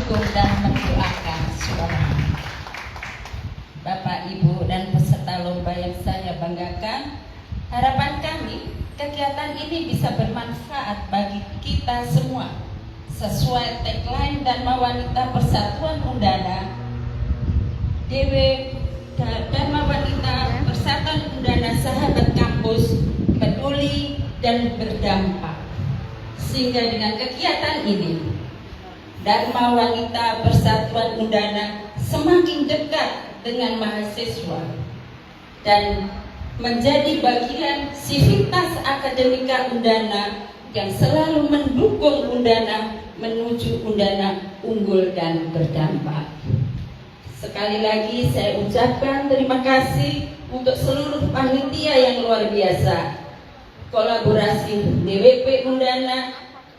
mendukung dan mendoakan suara. Bapak, Ibu, dan peserta lomba yang saya banggakan, harapan kami kegiatan ini bisa bermanfaat bagi kita semua sesuai tagline Dharma Wanita Persatuan Undana. Dharma Wanita Persatuan Undana Sahabat Kampus peduli dan berdampak. Sehingga dengan kegiatan ini Dharma Wanita Persatuan Undana semakin dekat dengan mahasiswa dan menjadi bagian sivitas akademika Undana yang selalu mendukung Undana menuju Undana unggul dan berdampak. Sekali lagi saya ucapkan terima kasih untuk seluruh panitia yang luar biasa, kolaborasi DWP Undana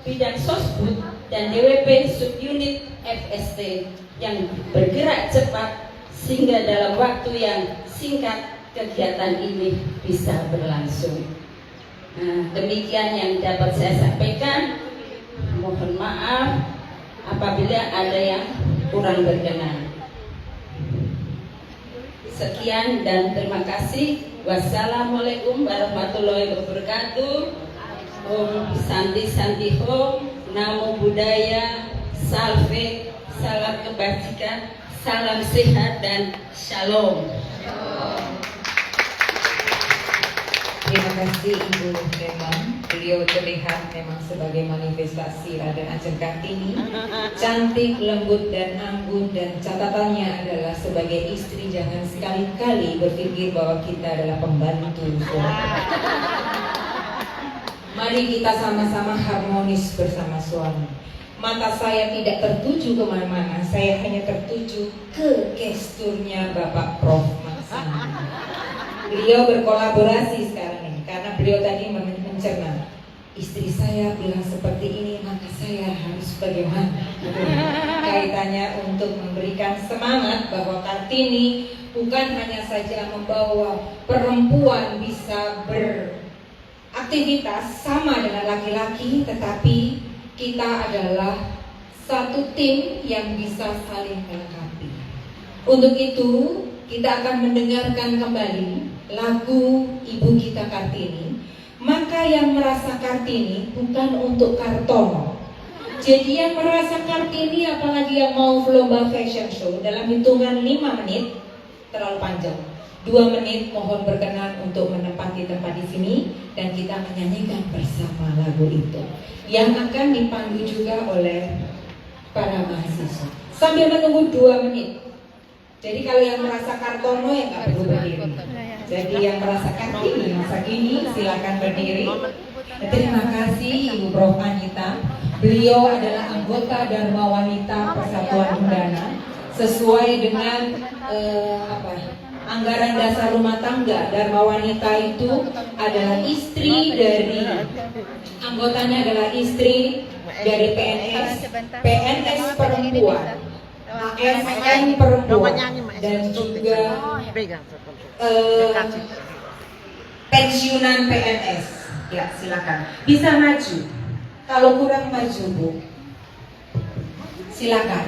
bidang Sosbud dan DWP Subunit FST yang bergerak cepat sehingga dalam waktu yang singkat kegiatan ini bisa berlangsung. Nah, demikian yang dapat saya sampaikan. Mohon maaf apabila ada yang kurang berkenan. Sekian dan terima kasih. Wassalamualaikum warahmatullahi wabarakatuh. Om Santi Santi Om, Namo Buddhaya, Salve, salam kebajikan, salam sehat dan shalom. Terima kasih Ibu Remon. Beliau terlihat memang sebagai manifestasi Raden Ajeng Kartini, cantik, lembut dan anggun, dan catatannya adalah sebagai istri jangan sekali-kali berpikir bahwa kita adalah pembantu suami. Mari kita sama-sama harmonis bersama suami. Mata saya tidak tertuju kemana-mana, saya hanya tertuju ke gesturnya Bapak Prof. Maksana. Beliau berkolaborasi sekarang ini karena beliau tadi mencerna, istri saya bilang seperti ini, maka saya harus bagaimana? Kaitannya untuk memberikan semangat bahwa Kartini bukan hanya saja membawa perempuan bisa beraktivitas sama dengan laki-laki, tetapi kita adalah satu tim yang bisa saling melengkapi. Untuk itu kita akan mendengarkan kembali lagu Ibu kita Kartini. Maka yang merasa Kartini bukan untuk Kartono. Jadi yang merasa Kartini, apalagi yang mau lomba fashion show, dalam hitungan 5 menit, terlalu panjang, 2 menit mohon berkenan untuk menempati tempat di sini dan kita menyanyikan bersama lagu itu yang akan dipandu juga oleh para mahasiswa sambil menunggu 2 menit. Jadi kalau yang merasa Kartono ya nggak perlu berdiri. Jadi yang merasa Kartini masa kini silakan berdiri. Terima kasih Ibu Prof. Anita. Beliau adalah anggota Dharma Wanita Persatuan Undana sesuai dengan anggaran dasar rumah tangga. Dharma Wanita itu adalah istri dari anggotanya adalah istri dari PNS perempuan, ASN perempuan, dan juga pensiunan PNS. Ya, silakan. Bisa maju. Kalau kurang maju, Bu. Silakan.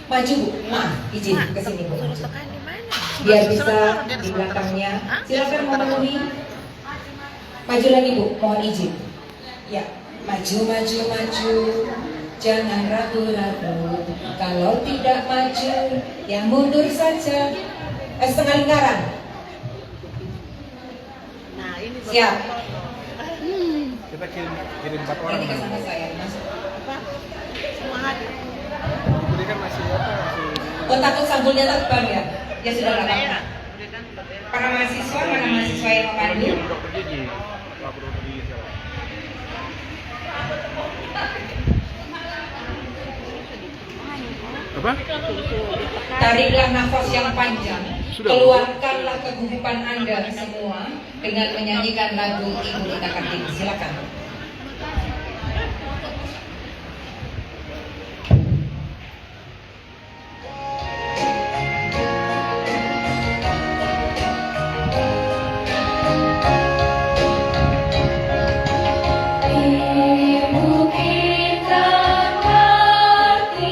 Maju, Bu. Maaf, izin ke sini, Bu. Biar bisa di belakangnya. Silakan memenuhi. Maju lagi, Bu. Mohon izin. Ya, maju, maju, maju. Jangan ragu-ragu. Kalau tidak maju, yang mundur saja. Setengah lingkaran. Siap. Kita kirim 4 orang. Ini ke sana saya. Masuk. Semangat. Ini kan masih apa? Oh, takut sampulnya terbang ya? Ya sudah nggak apa-apa. Para mahasiswa, mana mahasiswa yang memandu? Dokter gigi. Pak dokter gigi sekarang. Apa? Tariklah nafas yang panjang. Sudah. Keluarkanlah kegugupan Anda semua dengan menyanyikan lagu Ibu Kita Kartini. Silakan. Ibu kita Kartini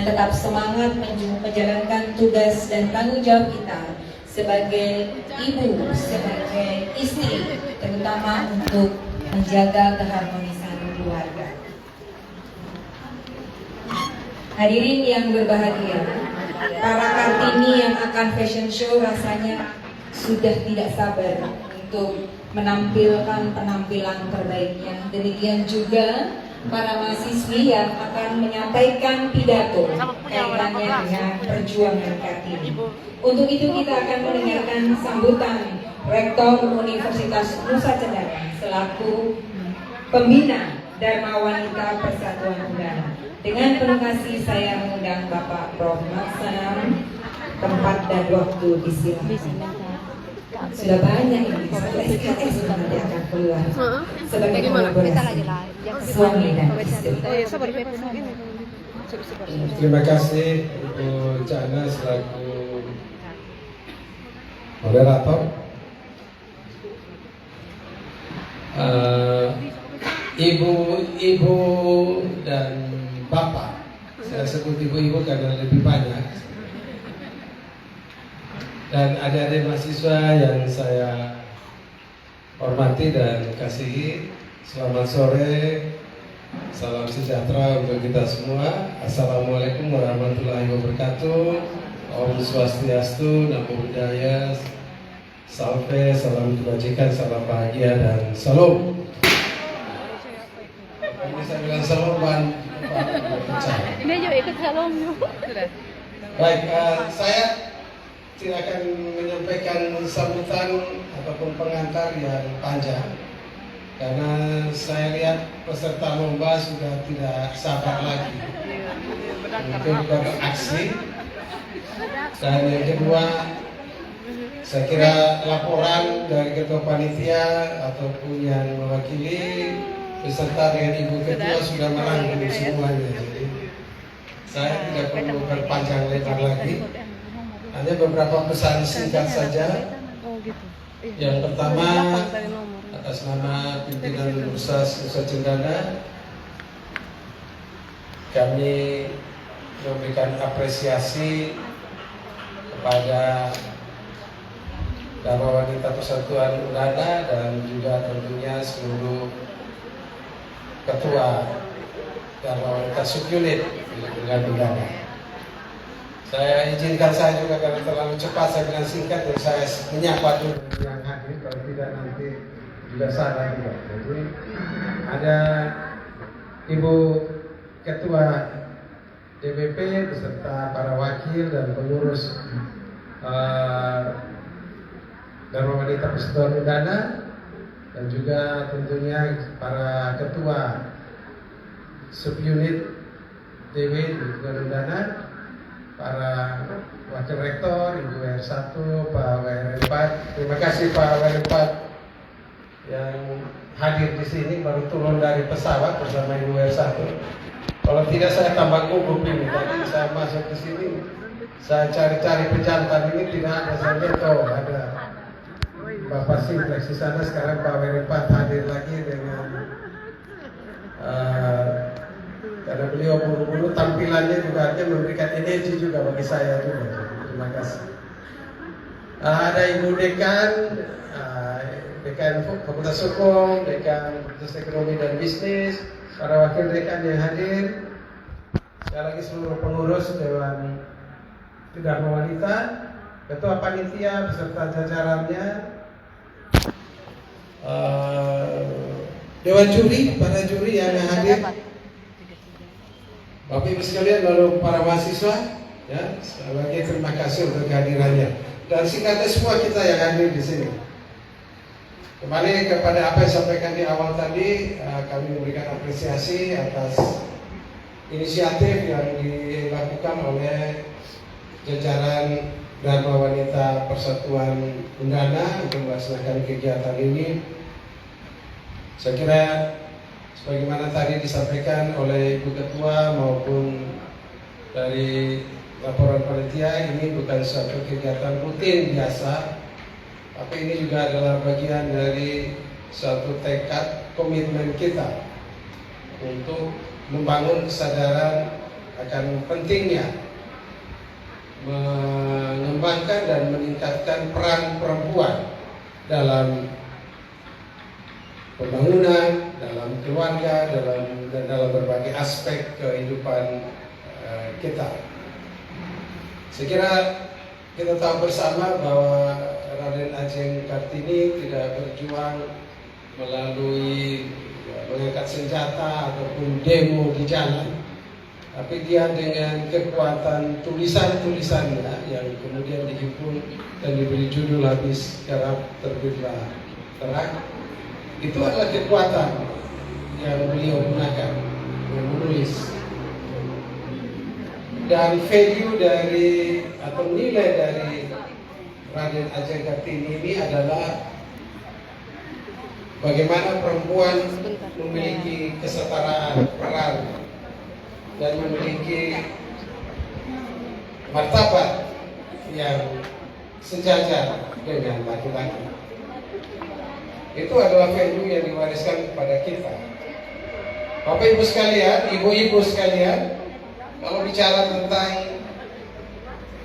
tetap semangat menjalankan tugas dan tanggung jawab kita sebagai ibu, sebagai istri, terutama untuk menjaga keharmonisan keluarga. Hadirin yang berbahagia, para Kartini yang akan fashion show rasanya sudah tidak sabar untuk menampilkan penampilan terbaiknya. Demikian juga para mahasiswi yang akan menyampaikan pidato kaitannya dengan perjuangan Kartini. Untuk itu kita akan mendengarkan sambutan Rektor Universitas Nusa Cendana selaku pembina Dharma Wanita Persatuan Undana. Dengan penuh kasih saya mengundang Bapak Prof. Maksana, tempat dan waktu disilakan. Sudah banyak ini, SKS nanti akan keluar sebagai kolaborasi suami dan istri. Terima kasih untuk Cana selaku moderator. Ibu dan bapak, saya sebut ibu-ibu karena lebih banyak, dan adik-adik mahasiswa yang saya hormati dan kasihi, selamat sore, salam sejahtera untuk kita semua. Assalamualaikum warahmatullahi wabarakatuh. Om Swastiastu, Namo Buddhaya, Salve, salam kebajikan, salam bahagia, dan salam. Kalau saya bilang salam, Ini juga ikut salam. baik, saya tidak akan menyampaikan sambutan ataupun pengantar yang panjang, karena saya lihat peserta lomba sudah tidak sabar lagi untuk beraksi. Dan yang kedua, saya kira laporan dari ketua panitia ataupun yang mewakili beserta dengan ibu ketua sudah merangkum semuanya. Jadi saya tidak perlu berpanjang lebar lagi. Hanya beberapa pesan singkat saja. Yang pertama, atas nama pimpinan Universitas Nusa Cendana, kami memberikan apresiasi kepada Dharma Wanita Persatuan Undana dan juga tentunya seluruh ketua Dharma Wanita Subyunit dengan Undana. Saya izinkan saya juga karena terlalu cepat saya bilang singkat, dan saya menyapa dulu yang hadir, kalau tidak nanti juga salah juga. Jadi ada Ibu Ketua DPP beserta para wakil dan pengurus Dharma Wanita Persatuan Undana, dan juga tentunya para ketua subyunit DW di Undana, para wakil rektor, Ibu WR1, Pak WR4. Terima kasih Pak WR4 yang hadir di sini, baru turun dari pesawat bersama Ibu WR1. Kalau tidak saya tambah gugup ini. Tadi saya masuk ke sini, saya cari-cari pejantan ini tidak ada. Saya lihat ada Bapak Simplex di sana. Sekarang Pak WR4 hadir lagi dengan karena beliau buru-buru, tampilannya juga artinya memberikan energi juga bagi saya juga. Terima kasih. Ada Ibu Dekan, Dekan Fakultas Hukum, Dekan Fakultas Ekonomi dan Bisnis, para wakil dekan yang hadir, sekali lagi seluruh pengurus Dewan Dharma Wanita, ketua panitia beserta jajarannya, Dewan Juri, para juri yang hadir, Bapak Ibu sekalian, lalu para mahasiswa, ya, sekali lagi terima kasih untuk kehadirannya. Dan singkatnya semua kita yang hadir di sini. Kembali kepada apa yang disampaikan di awal tadi, kami memberikan apresiasi atas inisiatif yang dilakukan oleh jajaran Dharma Wanita Persatuan Undana untuk melaksanakan kegiatan ini. Saya kira sebagaimana tadi disampaikan oleh Ibu Ketua maupun dari laporan panitia, ini bukan suatu kegiatan rutin biasa, tapi ini juga adalah bagian dari suatu tekad komitmen kita untuk membangun kesadaran akan pentingnya mengembangkan dan meningkatkan peran perempuan dalam pembangunan, dalam keluarga, dalam berbagai aspek kehidupan kita. Saya kira kita tahu bersama bahwa Raden Ajeng Kartini tidak berjuang melalui mengangkat senjata ataupun demo di jalan, tapi dia dengan kekuatan tulisan-tulisannya yang kemudian dihimpun dan diberi judul Habis Garap Terbitlah Terang. Itu adalah kekuatan yang beliau gunakan yang menulis. Dan value dari atau nilai dari Raden Ajeng Kartini ini adalah bagaimana perempuan memiliki kesetaraan peran dan memiliki martabat yang sejajar dengan laki-laki. Itu adalah value yang diwariskan kepada kita. Bapak Ibu sekalian, ibu-ibu sekalian, kalau bicara tentang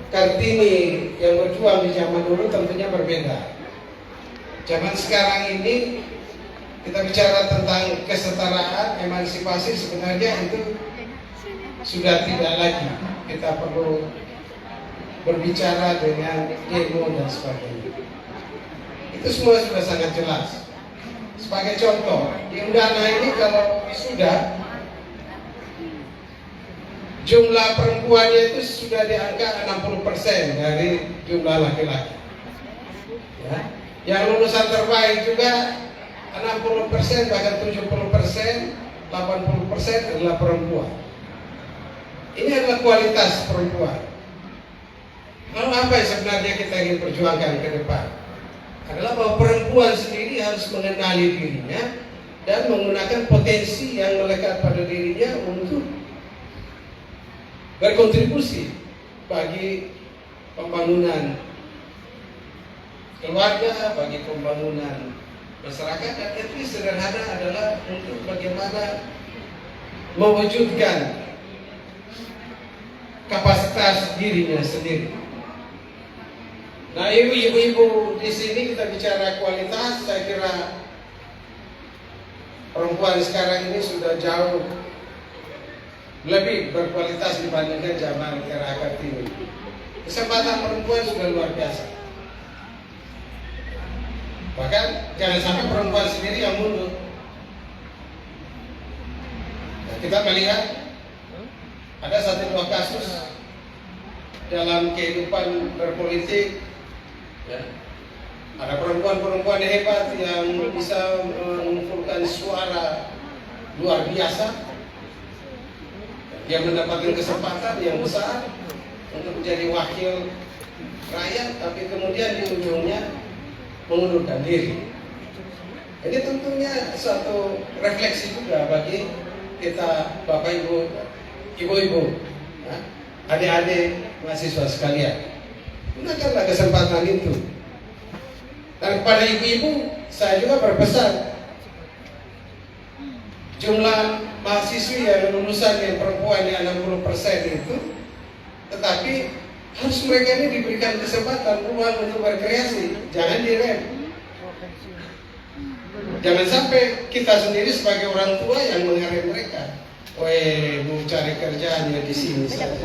Kartini yang berjuang di zaman dulu tentunya berbeda. Zaman sekarang ini kita bicara tentang kesetaraan, emansipasi, sebenarnya itu sudah tidak lagi. Kita perlu berbicara dengan demo dan sebagainya. Itu semua sudah sangat jelas. Sebagai contoh, di Undana ini kalau sudah jumlah perempuannya itu sudah di angka 60% dari jumlah laki-laki. Ya. Yang lulusan terbaik juga 60%, bahkan 70%, 80% adalah perempuan. Ini adalah kualitas perempuan. Lalu apa yang sebenarnya kita ingin perjuangkan ke depan? Adalah bahwa perempuan sendiri harus mengenali dirinya dan menggunakan potensi yang melekat pada dirinya untuk berkontribusi bagi pembangunan keluarga, bagi pembangunan masyarakat. Dan itu sederhana adalah untuk bagaimana mewujudkan kapasitas dirinya sendiri. Nah, ibu-ibu di sini kita bicara kualitas, saya kira perempuan sekarang ini sudah jauh lebih berkualitas dibandingkan zaman era Kartini. Kesempatan perempuan sudah luar biasa. Bahkan jangan sampai perempuan sendiri yang mundur. Nah, kita melihat ada 1-2 kasus dalam kehidupan berpolitik, ya. Ada perempuan-perempuan hebat yang bisa mengumpulkan suara luar biasa. Dia mendapatkan kesempatan yang besar untuk menjadi wakil rakyat, tapi kemudian di ujungnya mengundurkan diri. Jadi tentunya suatu refleksi juga bagi kita Bapak Ibu, ibu-ibu, ya, adik-adik mahasiswa sekalian. Gunakanlah kesempatan itu. Dan kepada ibu-ibu saya juga berpesan, jumlah mahasiswi yang lulusan yang perempuan yang 60% itu, tetapi harus mereka ini diberikan kesempatan ruang untuk berkreasi, jangan direm. Jangan sampai kita sendiri sebagai orang tua yang mengerem mereka. Weh, mau cari kerjaannya di sini saja.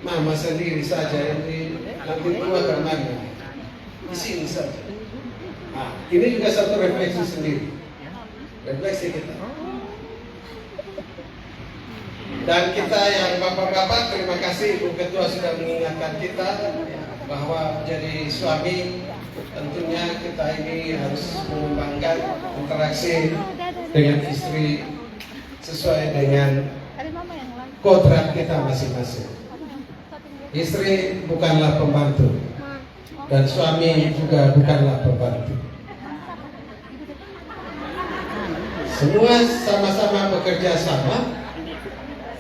Mama sendiri saja ini nanti tua kemana? Di sini saja. Nah, ini juga satu refleksi sendiri. Refleksi kita. Dan kita yang bapak-bapak, terima kasih Ibu Ketua sudah mengingatkan kita bahwa menjadi suami tentunya kita ini harus mengembangkan interaksi dengan istri sesuai dengan kodrat kita masing-masing. Istri bukanlah pembantu dan suami juga bukanlah pembantu. Semua sama-sama bekerja sama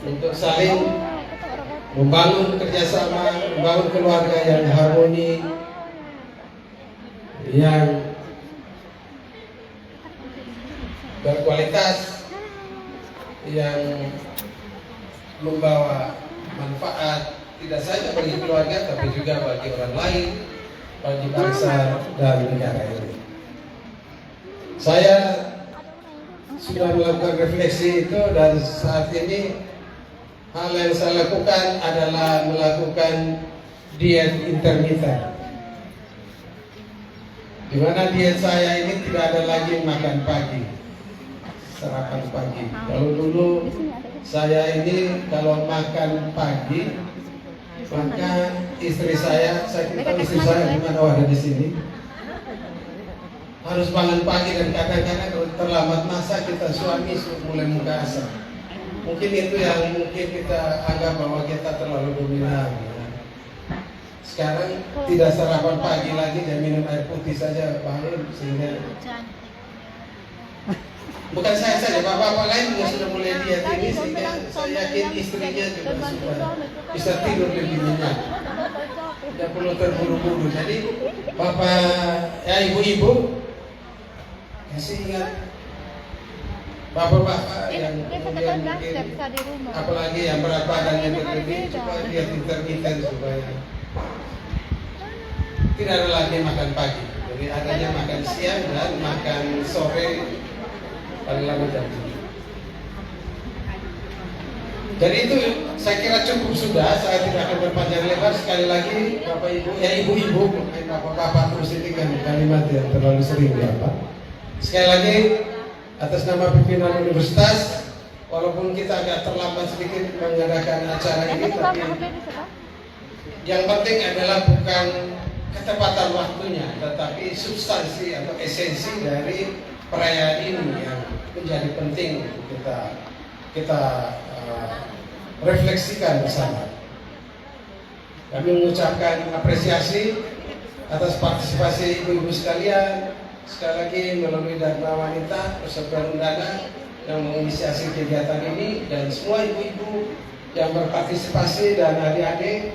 untuk saling membangun kerjasama, membangun keluarga yang harmoni, yang berkualitas, yang membawa manfaat tidak saja bagi keluarga tapi juga bagi orang lain, bagi bangsa dan negara ini. Saya sudah melakukan refleksi itu dan saat ini hal yang saya lakukan adalah melakukan diet intermittent, di mana diet saya ini tidak ada lagi makan pagi, sarapan pagi. Kalau dulu saya ini kalau makan pagi, maka istri saya tahu istri saya di mana? Oh, ada di sini. Harus bangun pagi dan kadang-kadang kalau terlambat masa kita suami mulai muka asam. Mungkin itu yang mungkin kita anggap bahwa kita terlalu dominan. Ya. Sekarang tidak sarapan pagi lagi dan minum air putih saja bangun sehingga bukan saya saja, bapak-bapak lain juga sudah mulai diet ini sehingga saya yakin istrinya juga sudah bisa tidur lebih nyenyak. Tidak perlu terburu-buru. Jadi bapak ya ibu-ibu kasih ingat bapak-bapak yang kemudian mungkin apalagi yang berat badannya berlebih, coba diet intermittent supaya tidak ada lagi makan pagi. Jadi adanya makan siang dan makan sore paling lama jam 7. Jadi itu saya kira cukup sudah. Saya tidak akan berpanjang lebar. Sekali lagi bapak ibu, ya ibu-ibu, bapak-bapak terus ini kan kalimat yang terlalu sering apa. Sekali lagi atas nama pimpinan universitas, walaupun kita agak terlambat sedikit mengadakan acara ini, tapi yang penting adalah bukan ketepatan waktunya, tetapi substansi atau esensi dari perayaan ini yang menjadi penting untuk kita refleksikan bersama. Kami mengucapkan apresiasi atas partisipasi ibu-ibu sekalian. Sekali lagi melalui Dharma Wanita Persatuan Undana yang menginisiasi kegiatan ini dan semua ibu-ibu yang berpartisipasi dan adik-adik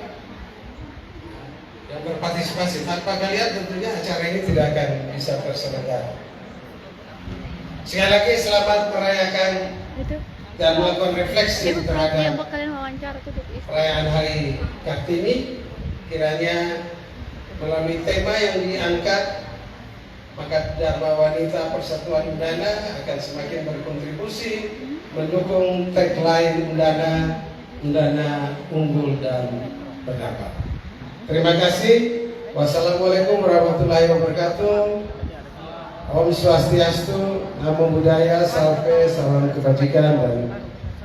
yang berpartisipasi. Tanpa kalian tentunya acara ini tidak akan bisa terselenggara. Sekali lagi selamat merayakan dan melakukan refleksi terhadap perayaan Hari Kartini. Kiranya melalui tema yang diangkat, maka Dharma Wanita Persatuan Undana akan semakin berkontribusi mendukung tagline Undana unggul dan berdampak. Terima kasih. Wassalamualaikum warahmatullahi wabarakatuh. Om Swastiastu, Namo Buddhaya, salam kebajikan dan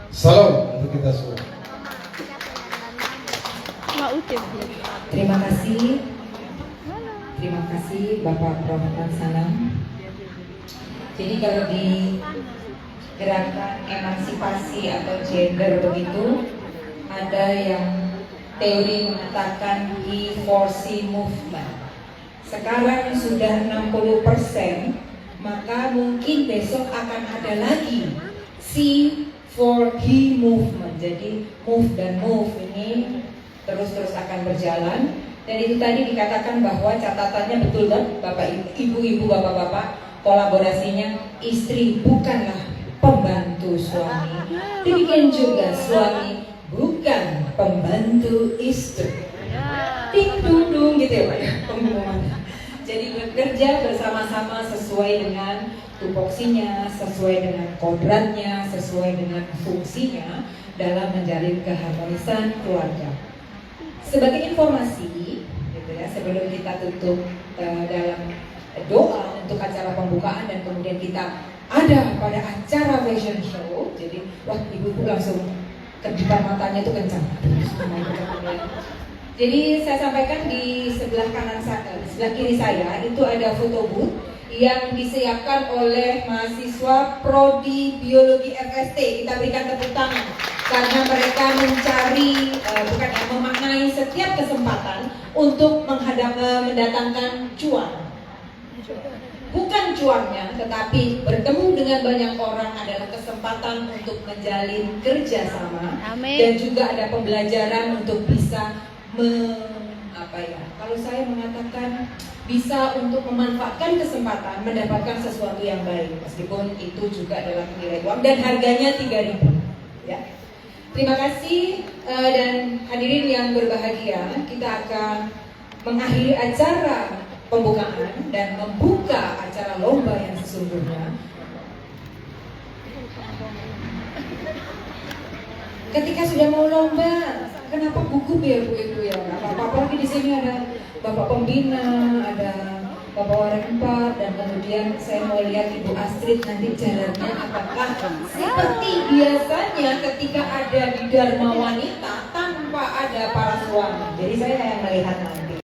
salam untuk kita semua. Terima kasih. Terima kasih Bapak Prof. Sanam. Jadi kalau di gerakan emansipasi atau gender begitu, ada yang teori mengatakan E4C movement. Sekarang sudah 60%, maka mungkin besok akan ada lagi C for He movement. Jadi move dan move ini terus akan berjalan. Dan itu tadi dikatakan bahwa catatannya betul kan, Bapak Ibu, Bapak-bapak, kolaborasinya istri bukanlah pembantu suami, demikian juga suami bukan pembantu istri. Ding dung dung gitu ya Pak ya pengumuman. Jadi bekerja bersama-sama sesuai dengan tupoksinya, sesuai dengan kodratnya, sesuai dengan fungsinya dalam menjalin keharmonisan keluarga. Sebagai informasi, gitu ya, sebelum kita tutup dalam doa untuk acara pembukaan dan kemudian kita ada pada acara fashion show, jadi wah ibu-ibu langsung kedipan matanya itu kencang. Jadi saya sampaikan di sebelah kanan saya, di sebelah kiri saya itu ada foto booth yang disiapkan oleh mahasiswa Prodi Biologi FST. Kita berikan tepuk tangan karena mereka mencari bukan memaknai setiap kesempatan untuk mendatangkan cuan. Bukan cuannya, tetapi bertemu dengan banyak orang adalah kesempatan untuk menjalin kerjasama. Amin. Dan juga ada pembelajaran untuk bisa kalau saya mengatakan bisa untuk memanfaatkan kesempatan mendapatkan sesuatu yang baik, meskipun itu juga dalam nilai uang dan harganya 3.000. Ya. Terima kasih dan hadirin yang berbahagia, kita akan mengakhiri acara pembukaan dan membuka acara lomba yang sesungguhnya. Ketika sudah mau lomba, kenapa gugup ya Bu ya? Apa-apa lagi di sini ada Bapak Pembina, ada Bapak Warempar, dan kemudian saya mau lihat Ibu Astrid nanti jalannya apakah seperti biasanya ketika ada di Dharma Wanita tanpa ada para suami. Jadi saya yang melihat nanti.